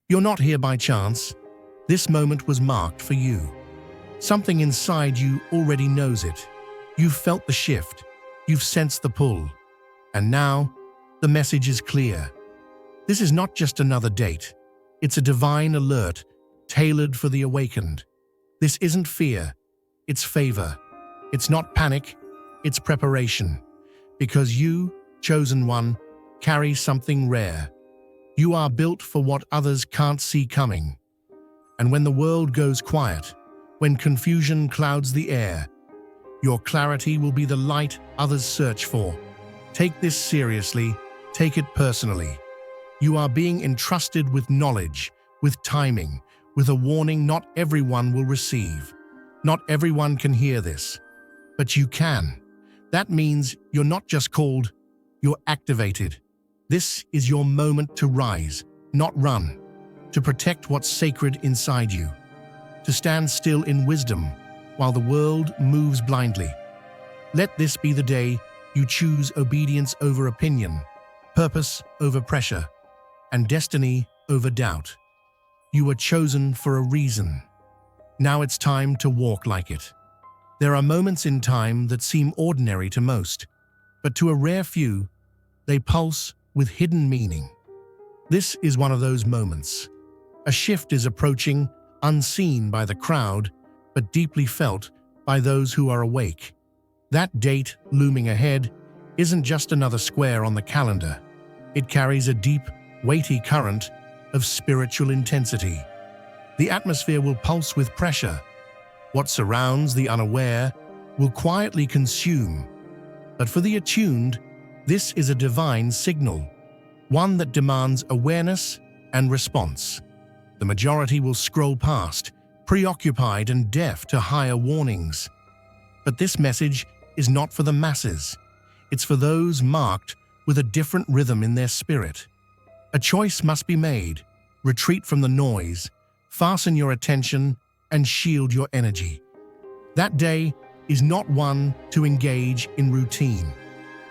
You're not here by chance. This moment was marked for you. Something inside you already knows it. You've felt the shift. You've sensed the pull. And now, the message is clear. This is not just another date. It's a divine alert, tailored for the awakened. This isn't fear. It's favor. It's not panic. It's preparation. Because you, chosen one, carry something rare. You are built for what others can't see coming. And when the world goes quiet, when confusion clouds the air, your clarity will be the light others search for. Take this seriously. Take it personally. You are being entrusted with knowledge, with timing, with a warning not everyone will receive. Not everyone can hear this, but you can. That means you're not just called, you're activated. This is your moment to rise, not run, to protect what's sacred inside you, to stand still in wisdom while the world moves blindly. Let this be the day you choose obedience over opinion, purpose over pressure, and destiny over doubt. You were chosen for a reason. Now it's time to walk like it. There are moments in time that seem ordinary to most, but to a rare few, they pulse with hidden meaning. This is one of those moments. A shift is approaching, unseen by the crowd, but deeply felt by those who are awake. That date looming ahead isn't just another square on the calendar. It carries a deep, weighty current of spiritual intensity. The atmosphere will pulse with pressure. What surrounds the unaware will quietly consume. But for the attuned, this is a divine signal, one that demands awareness and response. The majority will scroll past, preoccupied and deaf to higher warnings. But this message is not for the masses. It's for those marked with a different rhythm in their spirit. A choice must be made. Retreat from the noise, fasten your attention, and shield your energy. That day is not one to engage in routine.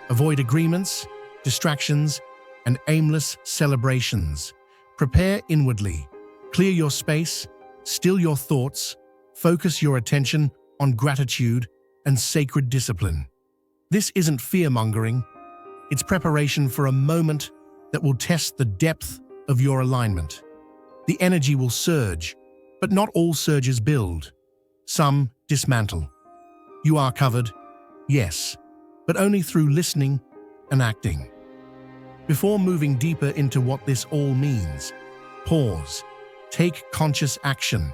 Avoid agreements, distractions, and aimless celebrations. Prepare inwardly. Clear your space, still your thoughts, focus your attention on gratitude and sacred discipline. This isn't fear-mongering. It's preparation for a moment that will test the depth of your alignment. The energy will surge, but not all surges build. Some dismantle. You are covered, yes, but only through listening and acting. Before moving deeper into what this all means, pause, take conscious action,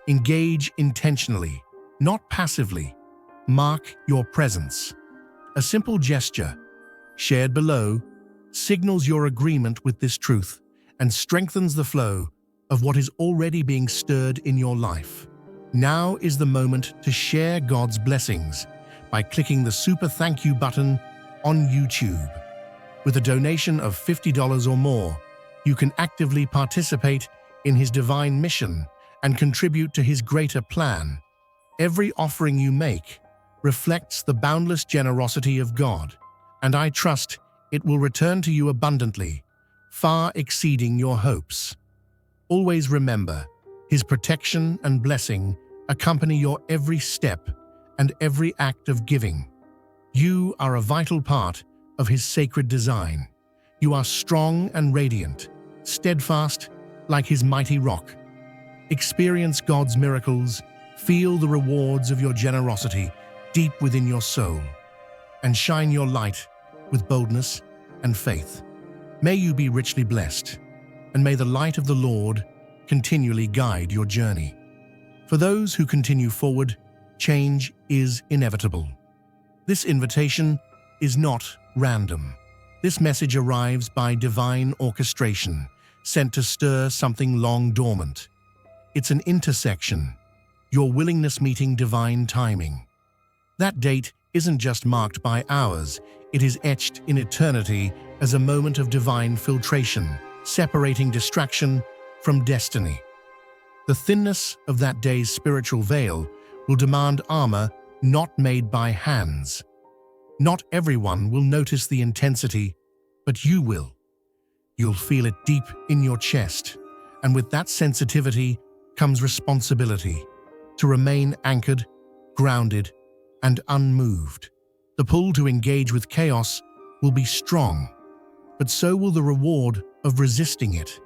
engage intentionally, not passively. Mark your presence. A simple gesture, shared below, signals your agreement with this truth and strengthens the flow of what is already being stirred in your life. Now is the moment to share God's blessings by clicking the super thank you button on YouTube. With a donation of $50 or more, you can actively participate in His divine mission and contribute to His greater plan. Every offering you make reflects the boundless generosity of God, and I trust it will return to you abundantly, far exceeding your hopes. Always remember, His protection and blessing accompany your every step and every act of giving. You are a vital part of His sacred design. You are strong and radiant, steadfast like His mighty rock. Experience God's miracles, feel the rewards of your generosity deep within your soul, and shine your light with boldness and faith. May you be richly blessed, and may the light of the Lord continually guide your journey. For those who continue forward, change is inevitable. This invitation is not random. This message arrives by divine orchestration, sent to stir something long dormant. It's an intersection, your willingness meeting divine timing. That date isn't just marked by hours, it is etched in eternity as a moment of divine filtration, separating distraction from destiny. The thinness of that day's spiritual veil will demand armor not made by hands. Not everyone will notice the intensity, but you will. You'll feel it deep in your chest, And with that sensitivity comes responsibility to remain anchored, grounded, and unmoved. The pull to engage with chaos will be strong, but so will the reward of resisting it.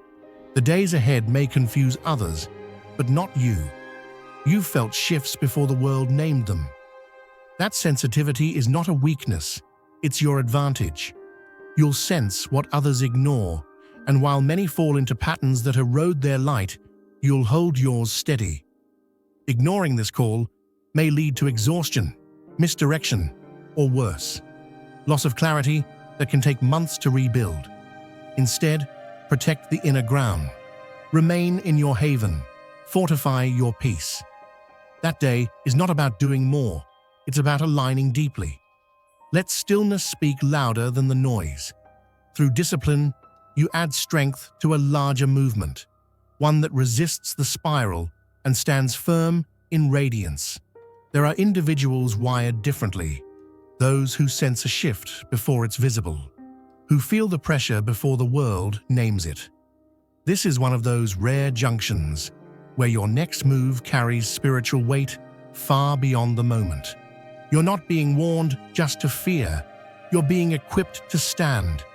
The days ahead may confuse others, but not you. You felt shifts before the world named them. That sensitivity is not a weakness, it's your advantage. You'll sense what others ignore, and while many fall into patterns that erode their light, you'll hold yours steady. Ignoring this call may lead to exhaustion, misdirection, or worse, loss of clarity that can take months to rebuild. Instead, protect the inner ground. Remain in your haven. Fortify your peace. That day is not about doing more, it's about aligning deeply. Let stillness speak louder than the noise. Through discipline, you add strength to a larger movement, one that resists the spiral and stands firm in radiance. There are individuals wired differently, those who sense a shift before it's visible, who feel the pressure before the world names it. This is one of those rare junctions where your next move carries spiritual weight far beyond the moment. You're not being warned just to fear, you're being equipped to stand.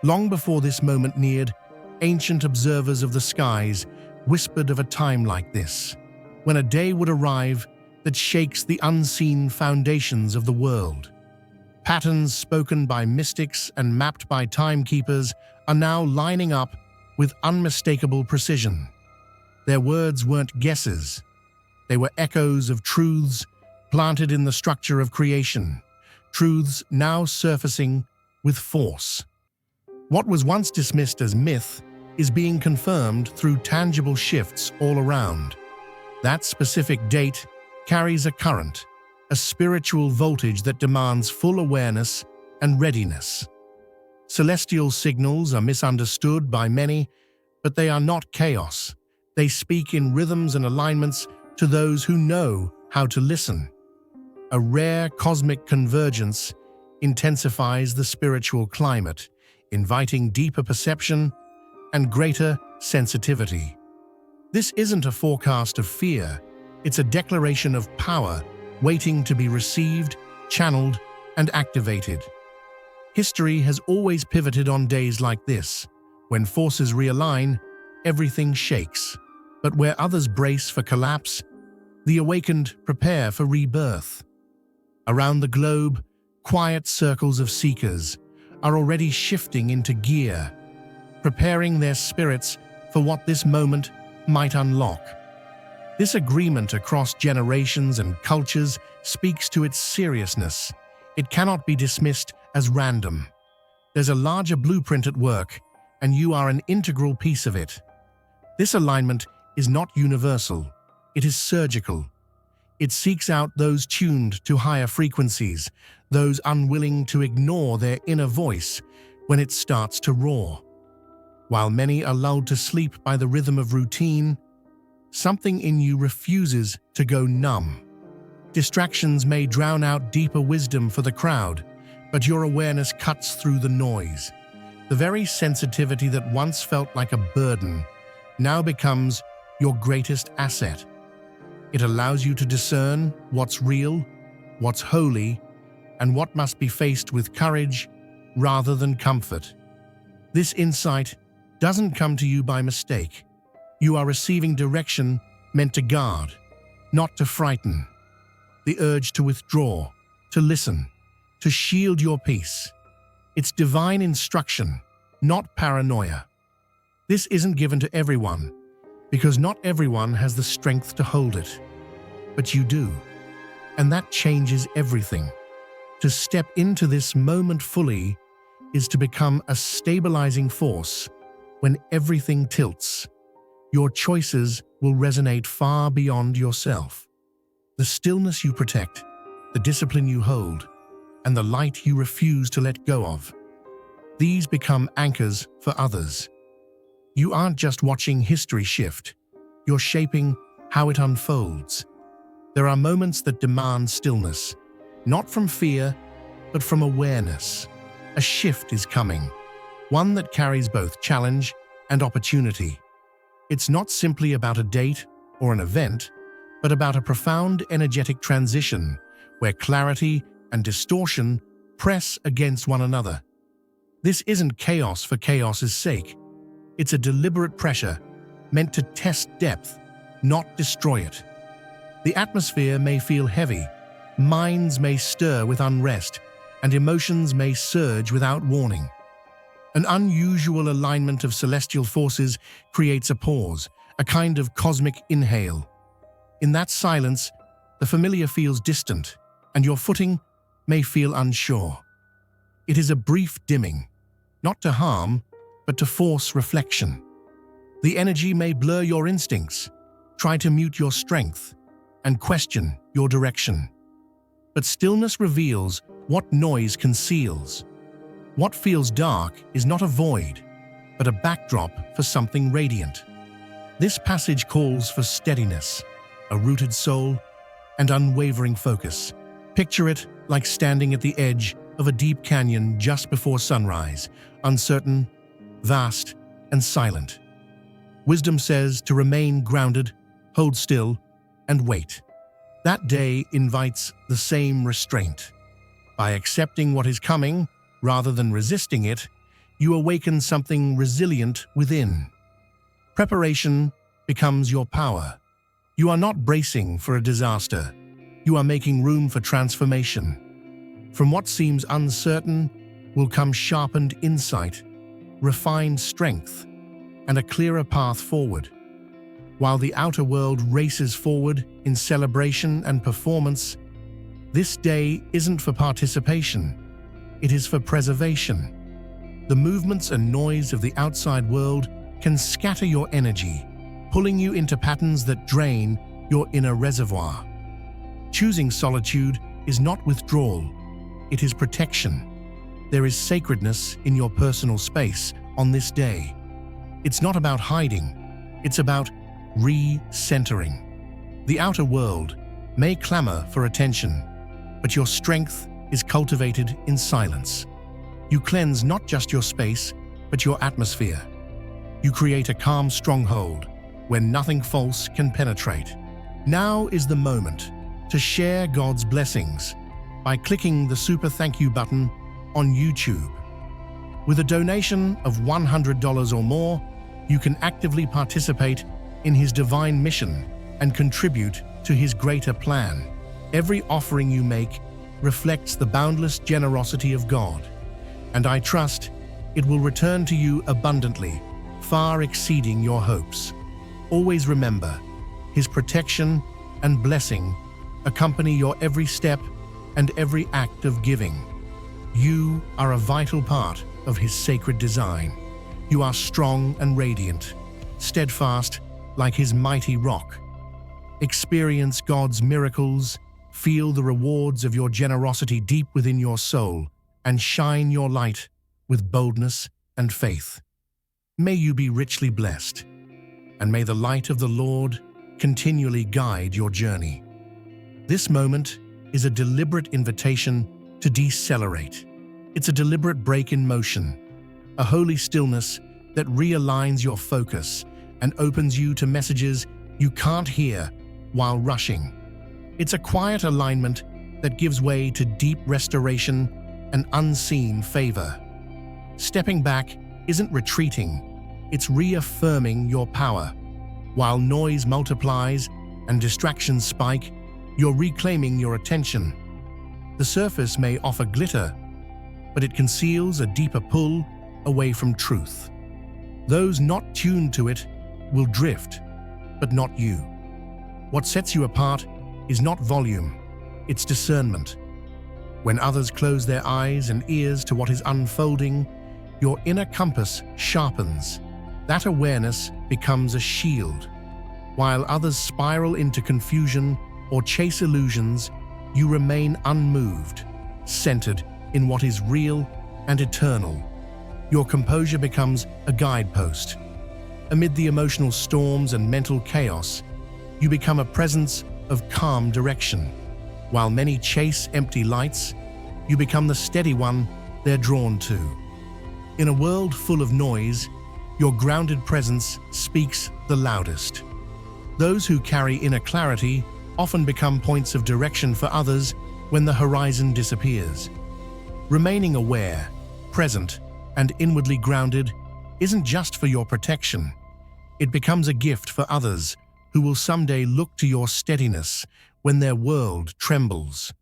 Long before this moment neared, ancient observers of the skies whispered of a time like this, when a day would arrive that shakes the unseen foundations of the world. Patterns spoken by mystics and mapped by timekeepers are now lining up with unmistakable precision. Their words weren't guesses. They were echoes of truths planted in the structure of creation, truths now surfacing with force. What was once dismissed as myth is being confirmed through tangible shifts all around. That specific date carries a current, a spiritual voltage that demands full awareness and readiness. Celestial signals are misunderstood by many, but they are not chaos. They speak in rhythms and alignments to those who know how to listen. A rare cosmic convergence intensifies the spiritual climate, inviting deeper perception and greater sensitivity. This isn't a forecast of fear, it's a declaration of power waiting to be received, channeled, and activated. History has always pivoted on days like this. When forces realign, everything shakes. But where others brace for collapse, the awakened prepare for rebirth. Around the globe, quiet circles of seekers are already shifting into gear, preparing their spirits for what this moment might unlock. This agreement across generations and cultures speaks to its seriousness. It cannot be dismissed as random. There's a larger blueprint at work, and you are an integral piece of it. This alignment is not universal, it is surgical. It seeks out those tuned to higher frequencies, those unwilling to ignore their inner voice when it starts to roar. While many are lulled to sleep by the rhythm of routine, something in you refuses to go numb. Distractions may drown out deeper wisdom for the crowd, but your awareness cuts through the noise. The very sensitivity that once felt like a burden now becomes your greatest asset. It allows you to discern what's real, what's holy, and what must be faced with courage rather than comfort. This insight doesn't come to you by mistake. You are receiving direction meant to guard, not to frighten. The urge to withdraw, to listen, to shield your peace. It's divine instruction, not paranoia. This isn't given to everyone, because not everyone has the strength to hold it. But you do, and that changes everything. To step into this moment fully is to become a stabilizing force when everything tilts. Your choices will resonate far beyond yourself. The stillness you protect, the discipline you hold, and the light you refuse to let go of. These become anchors for others. You aren't just watching history shift, you're shaping how it unfolds. There are moments that demand stillness, not from fear, but from awareness. A shift is coming, one that carries both challenge and opportunity. It's not simply about a date or an event, but about a profound energetic transition where clarity and distortion press against one another. This isn't chaos for chaos's sake. It's a deliberate pressure meant to test depth, not destroy it. The atmosphere may feel heavy, minds may stir with unrest, and emotions may surge without warning. An unusual alignment of celestial forces creates a pause, a kind of cosmic inhale. In that silence, the familiar feels distant, and your footing may feel unsure. It is a brief dimming, not to harm, but to force reflection. The energy may blur your instincts, try to mute your strength, and question your direction. But stillness reveals what noise conceals. What feels dark is not a void, but a backdrop for something radiant. This passage calls for steadiness, a rooted soul, and unwavering focus. Picture it like standing at the edge of a deep canyon just before sunrise, uncertain, vast, and silent. Wisdom says to remain grounded, hold still, and wait. That day invites the same restraint. By accepting what is coming, rather than resisting it, you awaken something resilient within. Preparation becomes your power. You are not bracing for a disaster. You are making room for transformation. From what seems uncertain will come sharpened insight, refined strength, and a clearer path forward. While the outer world races forward in celebration and performance, this day isn't for participation. It is for preservation. The movements and noise of the outside world can scatter your energy, pulling you into patterns that drain your inner reservoir. Choosing solitude is not withdrawal, it is protection. There is sacredness in your personal space on this day. It's not about hiding, it's about re-centering. The outer world may clamor for attention, but your strength is cultivated in silence. You cleanse not just your space, but your atmosphere. You create a calm stronghold where nothing false can penetrate. Now is the moment to share God's blessings by clicking the Super Thank You button on YouTube. With a donation of $100 or more, you can actively participate in His divine mission and contribute to His greater plan. Every offering you make reflects the boundless generosity of God, and I trust it will return to you abundantly, far exceeding your hopes. Always remember, His protection and blessing accompany your every step and every act of giving. You are a vital part of His sacred design. You are strong and radiant, steadfast like His mighty rock. Experience God's miracles, feel the rewards of your generosity deep within your soul, and shine your light with boldness and faith. May you be richly blessed, and may the light of the Lord continually guide your journey. This moment is a deliberate invitation to decelerate. It's a deliberate break in motion, a holy stillness that realigns your focus and opens you to messages you can't hear while rushing. It's a quiet alignment that gives way to deep restoration and unseen favor. Stepping back isn't retreating, it's reaffirming your power. While noise multiplies and distractions spike, you're reclaiming your attention. The surface may offer glitter, but it conceals a deeper pull away from truth. Those not tuned to it will drift, but not you. What sets you apart is not volume, it's discernment. When others close their eyes and ears to what is unfolding, your inner compass sharpens. That awareness becomes a shield. While others spiral into confusion or chase illusions, you remain unmoved, centered in what is real and eternal. Your composure becomes a guidepost. Amid the emotional storms and mental chaos, you become a presence of calm direction. While many chase empty lights, you become the steady one they're drawn to. In a world full of noise, your grounded presence speaks the loudest. Those who carry inner clarity often become points of direction for others when the horizon disappears. Remaining aware, present, and inwardly grounded isn't just for your protection. It becomes a gift for others who will someday look to your steadiness when their world trembles.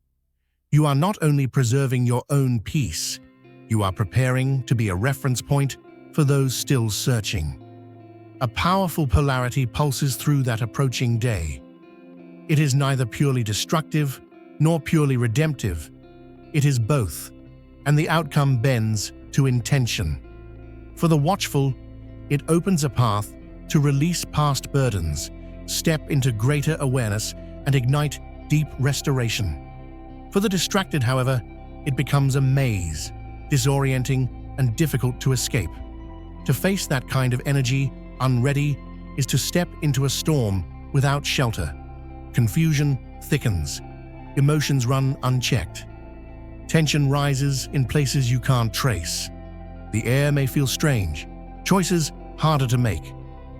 You are not only preserving your own peace, you are preparing to be a reference point for those still searching. A powerful polarity pulses through that approaching day. It is neither purely destructive nor purely redemptive. It is both, and the outcome bends to intention. For the watchful, it opens a path to release past burdens, step into greater awareness, and ignite deep restoration. For the distracted, however, it becomes a maze, disorienting and difficult to escape. To face that kind of energy unready is to step into a storm without shelter. Confusion thickens, emotions run unchecked. Tension rises in places you can't trace. The air may feel strange, choices harder to make.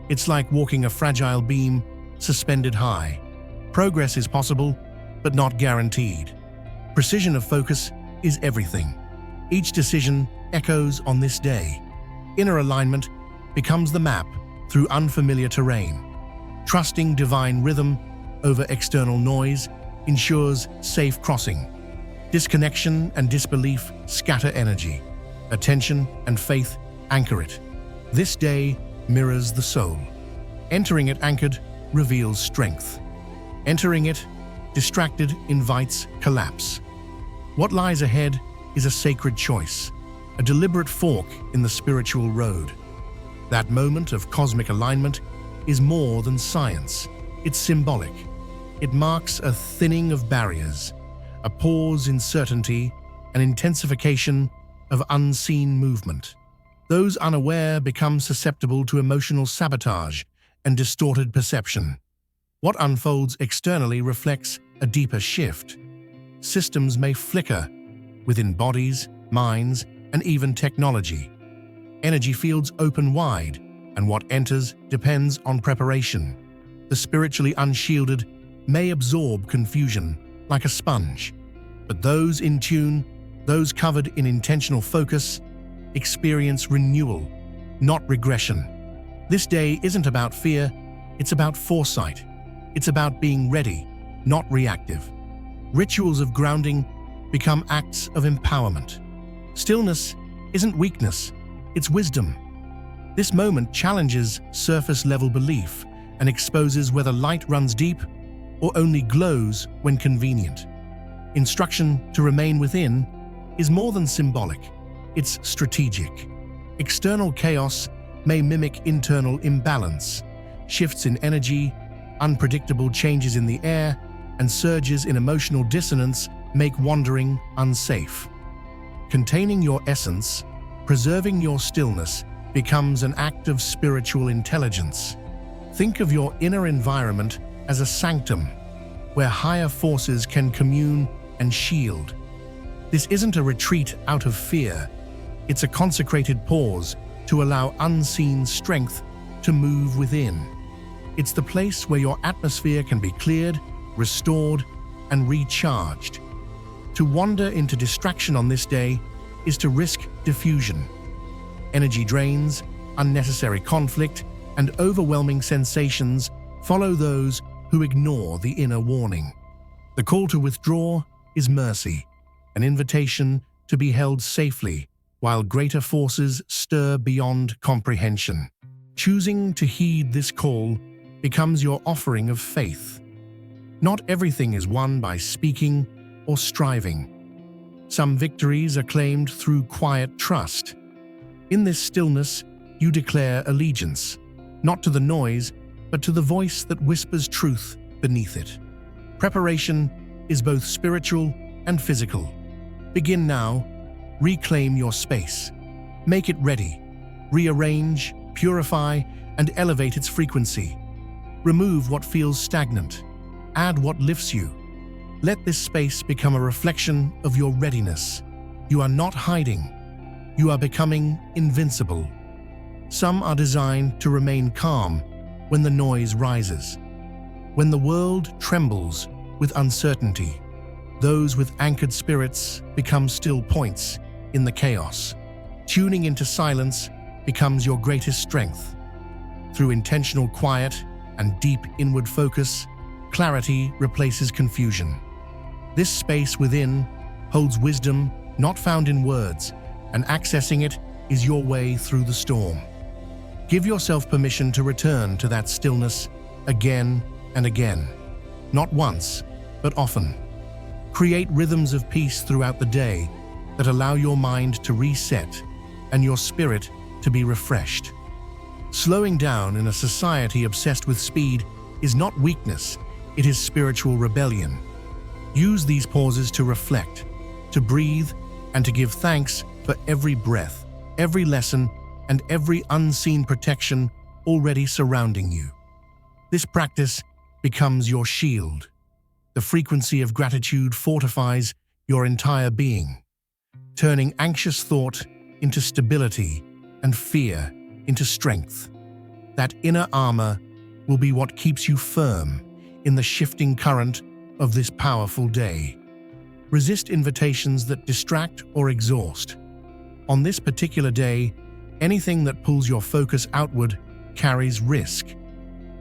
It's like walking a fragile beam suspended high. Progress is possible, but not guaranteed. Precision of focus is everything. Each decision echoes on this day. Inner alignment becomes the map through unfamiliar terrain. Trusting divine rhythm over external noise ensures safe crossing. Disconnection and disbelief scatter energy. Attention and faith anchor it. This day mirrors the soul. Entering it anchored reveals strength. Entering it distracted invites collapse. What lies ahead is a sacred choice, a deliberate fork in the spiritual road. That moment of cosmic alignment is more than science. It's symbolic. It marks a thinning of barriers, a pause in certainty, an intensification of unseen movement. Those unaware become susceptible to emotional sabotage and distorted perception. What unfolds externally reflects a deeper shift. Systems may flicker within bodies, minds, and even technology. Energy fields open wide, and what enters depends on preparation. The spiritually unshielded may absorb confusion like a sponge, but those in tune, those covered in intentional focus, experience renewal, not regression. This day isn't about fear, it's about foresight. It's about being ready, not reactive. Rituals of grounding become acts of empowerment. Stillness isn't weakness, it's wisdom. This moment challenges surface-level belief and exposes whether light runs deep or only glows when convenient. Instruction to remain within is more than symbolic, it's strategic. External chaos may mimic internal imbalance. Shifts in energy, unpredictable changes in the air, and surges in emotional dissonance make wandering unsafe. Containing your essence, preserving your stillness, becomes an act of spiritual intelligence. Think of your inner environment as a sanctum, where higher forces can commune and shield. This isn't a retreat out of fear, it's a consecrated pause to allow unseen strength to move within. It's the place where your atmosphere can be cleared, restored, and recharged. To wander into distraction on this day is to risk diffusion. Energy drains, unnecessary conflict, and overwhelming sensations follow those who ignore the inner warning. The call to withdraw is mercy, an invitation to be held safely while greater forces stir beyond comprehension. Choosing to heed this call becomes your offering of faith. Not everything is won by speaking or striving. Some victories are claimed through quiet trust. In this stillness, you declare allegiance, not to the noise, but to the voice that whispers truth beneath it. Preparation is both spiritual and physical. Begin now, reclaim your space. Make it ready. Rearrange, purify, and elevate its frequency. Remove what feels stagnant. Add what lifts you. Let this space become a reflection of your readiness. You are not hiding. You are becoming invincible. Some are designed to remain calm when the noise rises. When the world trembles with uncertainty, those with anchored spirits become still points in the chaos. Tuning into silence becomes your greatest strength. Through intentional quiet and deep inward focus, clarity replaces confusion. This space within holds wisdom not found in words, and accessing it is your way through the storm. Give yourself permission to return to that stillness again and again. Not once, but often. Create rhythms of peace throughout the day that allow your mind to reset and your spirit to be refreshed. Slowing down in a society obsessed with speed is not weakness, it is spiritual rebellion. Use these pauses to reflect, to breathe, and to give thanks for every breath, every lesson, and every unseen protection already surrounding you. This practice becomes your shield. The frequency of gratitude fortifies your entire being, turning anxious thought into stability and fear into strength. That inner armor will be what keeps you firm in the shifting current of this powerful day. Resist invitations that distract or exhaust. On this particular day, anything that pulls your focus outward carries risk.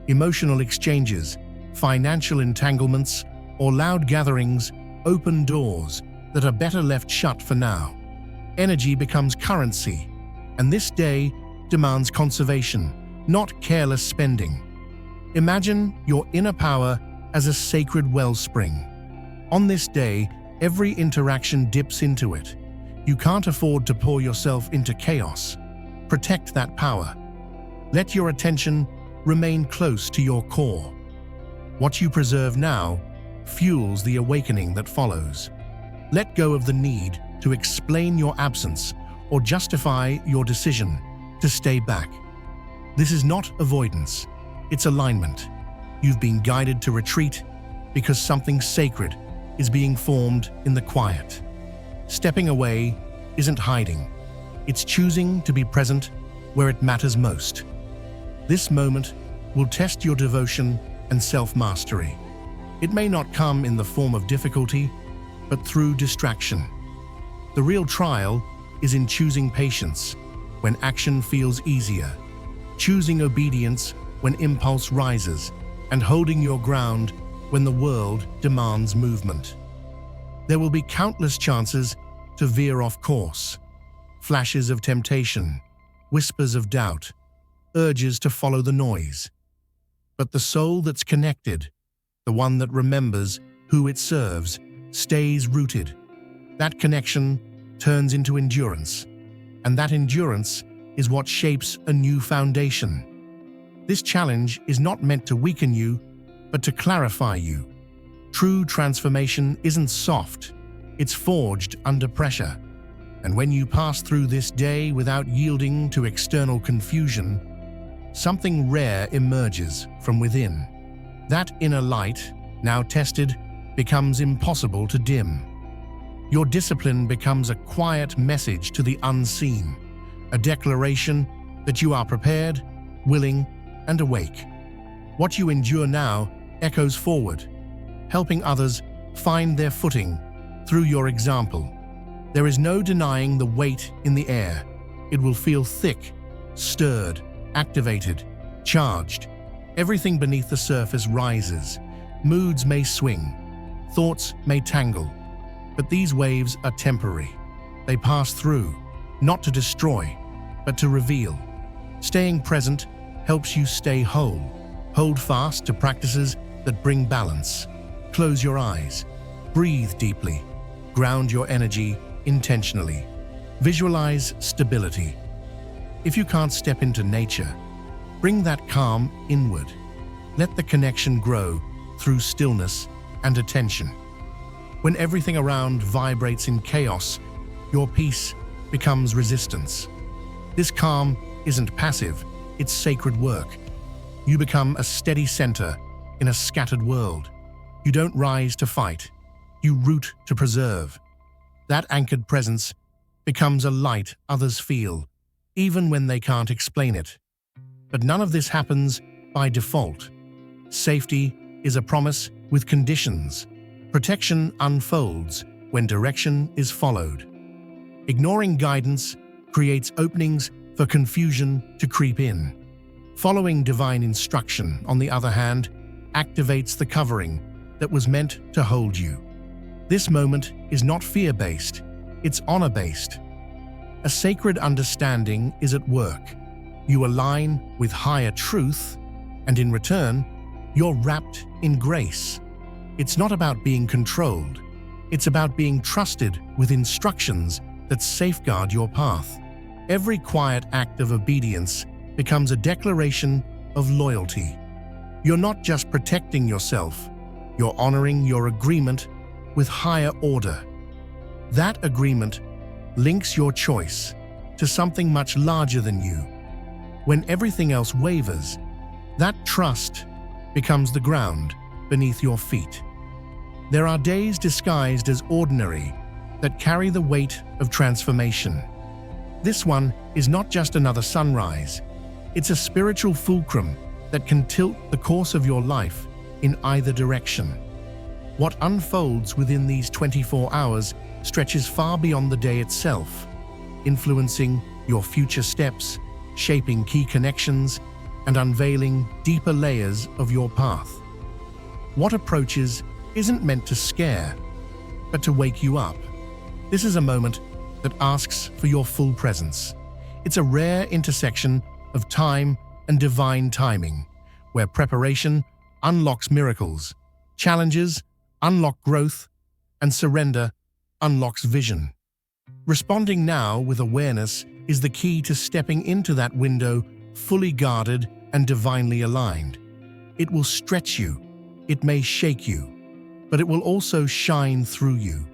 Emotional exchanges, financial entanglements, or loud gatherings open doors that are better left shut for now. Energy becomes currency, and this day demands conservation, not careless spending. Imagine your inner power as a sacred wellspring. On this day, every interaction dips into it. You can't afford to pour yourself into chaos. Protect that power. Let your attention remain close to your core. What you preserve now fuels the awakening that follows. Let go of the need to explain your absence or justify your decision to stay back. This is not avoidance, it's alignment. You've been guided to retreat because something sacred is being formed in the quiet. Stepping away isn't hiding, it's choosing to be present where it matters most. This moment will test your devotion and self-mastery. It may not come in the form of difficulty, but through distraction. The real trial is in choosing patience when action feels easier, choosing obedience when impulse rises, and holding your ground when the world demands movement. There will be countless chances to veer off course, flashes of temptation, whispers of doubt, urges to follow the noise. But the soul that's connected, the one that remembers who it serves, stays rooted. That connection turns into endurance, and that endurance is what shapes a new foundation. This challenge is not meant to weaken you, but to clarify you. True transformation isn't soft, it's forged under pressure. And when you pass through this day without yielding to external confusion, something rare emerges from within. That inner light, now tested, becomes impossible to dim. Your discipline becomes a quiet message to the unseen, a declaration that you are prepared, willing, and awake. What you endure now echoes forward, helping others find their footing through your example. There is no denying the weight in the air. It will feel thick, stirred, activated, charged. Everything beneath the surface rises. Moods may swing, thoughts may tangle, but these waves are temporary. They pass through, not to destroy, but to reveal. Staying present helps you stay whole. Hold fast to practices that bring balance. Close your eyes. Breathe deeply. Ground your energy intentionally. Visualize stability. If you can't step into nature, bring that calm inward. Let the connection grow through stillness and attention. When everything around vibrates in chaos, your peace becomes resistance. This calm isn't passive, it's sacred work. You become a steady center in a scattered world. You don't rise to fight, you root to preserve. That anchored presence becomes a light others feel, even when they can't explain it. But none of this happens by default. Safety is a promise with conditions. Protection unfolds when direction is followed. Ignoring guidance creates openings for confusion to creep in. Following divine instruction, on the other hand, activates the covering that was meant to hold you. This moment is not fear-based, it's honor-based. A sacred understanding is at work. You align with higher truth, and in return, you're wrapped in grace. It's not about being controlled. It's about being trusted with instructions that safeguard your path. Every quiet act of obedience becomes a declaration of loyalty. You're not just protecting yourself, you're honoring your agreement with higher order. That agreement links your choice to something much larger than you. When everything else wavers, that trust becomes the ground beneath your feet. There are days disguised as ordinary that carry the weight of transformation. This one is not just another sunrise. It's a spiritual fulcrum that can tilt the course of your life in either direction. What unfolds within these 24 hours stretches far beyond the day itself, influencing your future steps, shaping key connections, and unveiling deeper layers of your path. What approaches isn't meant to scare, but to wake you up. This is a moment that asks for your full presence. It's a rare intersection of time and divine timing, where preparation unlocks miracles, challenges unlock growth, and surrender unlocks vision. Responding now with awareness is the key to stepping into that window fully guarded and divinely aligned. It will stretch you, it may shake you, but it will also shine through you,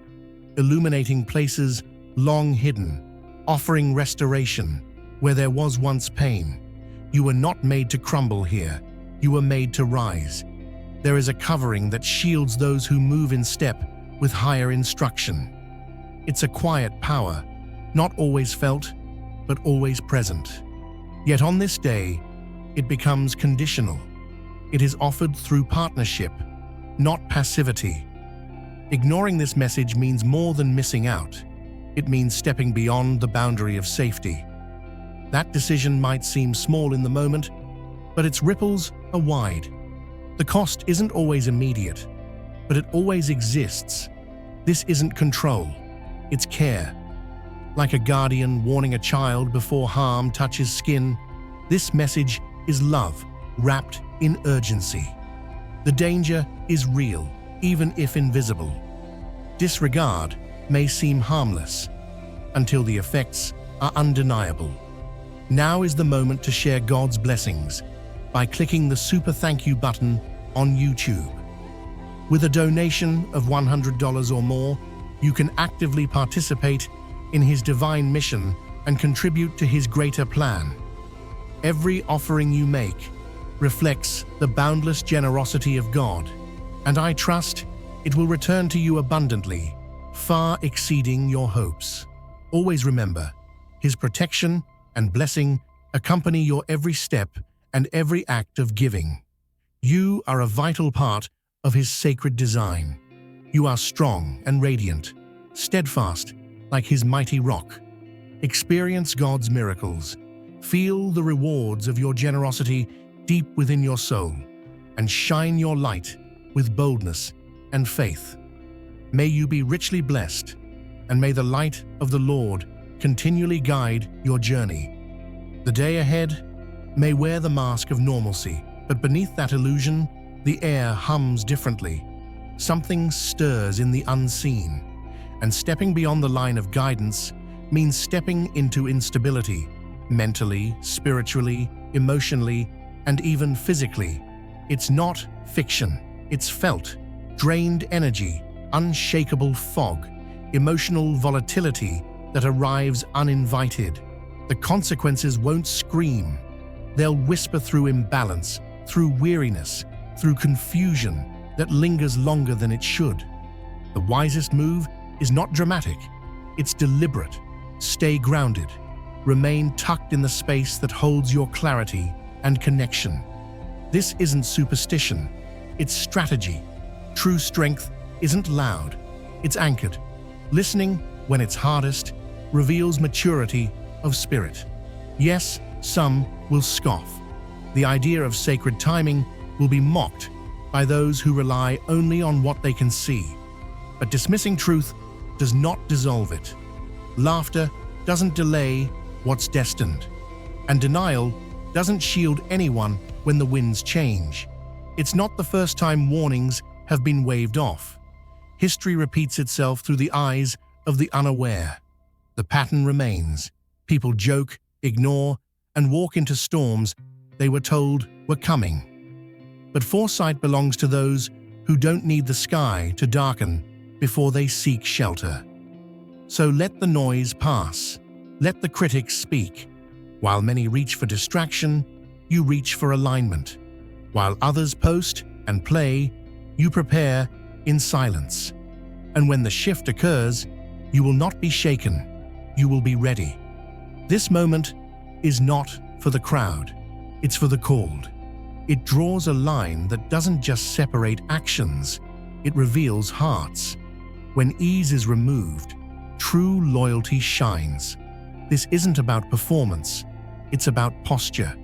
illuminating places long hidden, offering restoration where there was once pain. You were not made to crumble here, you were made to rise. There is a covering that shields those who move in step with higher instruction. It's a quiet power, not always felt, but always present. Yet on this day, it becomes conditional. It is offered through partnership, not passivity. Ignoring this message means more than missing out. It means stepping beyond the boundary of safety. That decision might seem small in the moment, but its ripples are wide. The cost isn't always immediate, but it always exists. This isn't control, it's care. Like a guardian warning a child before harm touches skin, this message is love wrapped in urgency. The danger is real, even if invisible. Disregard may seem harmless, until the effects are undeniable. Now is the moment to share God's blessings by clicking the Super Thank You button on YouTube. With a donation of $100 or more, you can actively participate in His divine mission and contribute to His greater plan. Every offering you make reflects the boundless generosity of God, and I trust it will return to you abundantly, far exceeding your hopes. Always remember, His protection and blessing accompany your every step and every act of giving. You are a vital part of His sacred design. You are strong and radiant, steadfast like His mighty rock. Experience God's miracles. Feel the rewards of your generosity deep within your soul, and shine your light with boldness and faith. May you be richly blessed, and may the light of the Lord continually guide your journey. The day ahead may wear the mask of normalcy, but beneath that illusion, the air hums differently. Something stirs in the unseen, and stepping beyond the line of guidance means stepping into instability, mentally, spiritually, emotionally, and even physically. It's not fiction, it's felt. Drained energy, unshakable fog, emotional volatility that arrives uninvited. The consequences won't scream. They'll whisper through imbalance, through weariness, through confusion that lingers longer than it should. The wisest move is not dramatic, it's deliberate. Stay grounded. remain tucked in the space that holds your clarity and connection. This isn't superstition, it's strategy. True strength isn't loud, it's anchored. Listening, when it's hardest, reveals maturity of spirit. Yes, some will scoff. The idea of sacred timing will be mocked by those who rely only on what they can see. But dismissing truth does not dissolve it. Laughter doesn't delay what's destined. And denial doesn't shield anyone when the winds change. It's not the first time warnings have been waved off. History repeats itself through the eyes of the unaware. The pattern remains. People joke, ignore, and walk into storms they were told were coming. But foresight belongs to those who don't need the sky to darken before they seek shelter. So let the noise pass. Let the critics speak. While many reach for distraction, you reach for alignment. While others post and play, you prepare in silence. And when the shift occurs, you will not be shaken. You will be ready. This moment is not for the crowd. It's for the called. It draws a line that doesn't just separate actions, it reveals hearts. When ease is removed, true loyalty shines. This isn't about performance, it's about posture.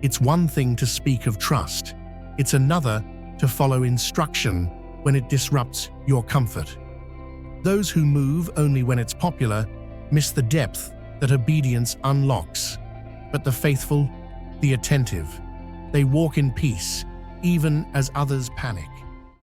It's one thing to speak of trust. It's another to follow instruction when it disrupts your comfort. Those who move only when it's popular miss the depth that obedience unlocks. But the faithful, the attentive, they walk in peace, even as others panic.